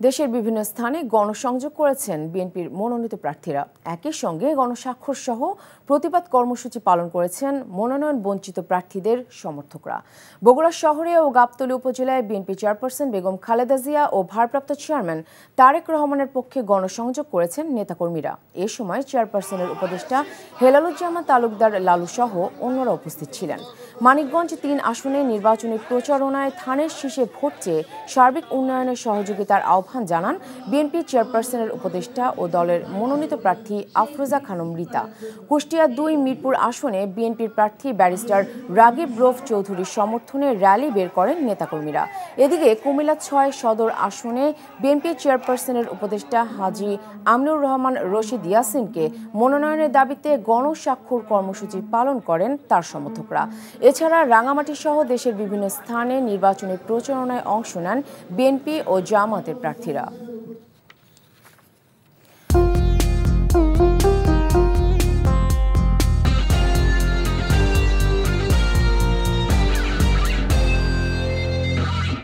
দেশের বিভিন্ন স্থানে গণসংযোগ করেছেন বিএনপির মনোনীত প্রার্থীরা। একই সঙ্গে গণস্বাক্ষর সহ প্রতিবাদ কর্মসূচি পালন করেছেন মনোনয়ন বঞ্চিত প্রার্থীদের সমর্থকরা। বগুড়া শহরে ও গাবতলী উপজেলায় বিএনপি চেয়ারপারসন বেগম খালেদা জিয়া ও ভারপ্রাপ্ত চেয়ারম্যান তারেক রহমানের পক্ষে গণসংযোগ করেছেন নেতাকর্মীরা। এ সময় চেয়ারপারসনের উপদেষ্টা হেলালুজ্জামান তালুকদার লালু সহ অন্যরা উপস্থিত ছিলেন। মানিকগঞ্জ ৩ আসনে নির্বাচনী প্রচারণায় ধানের শীষে ভোট চেয়ে সার্বিক উন্নয়নের সহযোগিতার আহ্বান জানান বিএনপি চেয়ারপারসনের উপদেষ্টা ও দলের মনোনীত প্রার্থী আফরোজা খানম রীতা। কুষ্টিয়া ২ মিরপুর আসনে বিএনপির প্রার্থী ব্যারিস্টার রাগিব রৌফ চৌধুরীর সমর্থনে র্যালি বের করেন নেতাকর্মীরা। এদিকে কুমিল্লা ৬ সদর আসনে বিএনপি চেয়ারপারসনের উপদেষ্টা হাজী আমিনুর রহমান রশিদ ইয়াসিনকে মনোনয়নের দাবিতে গণস্বাক্ষর কর্মসূচি পালন করেন তার সমর্থকরা। এছাড়া রাঙামাটি সহ দেশের বিভিন্ন স্থানে নির্বাচনী প্রচারণায় অংশ নেন বিএনপি ও জামায়াতের প্রার্থীরা।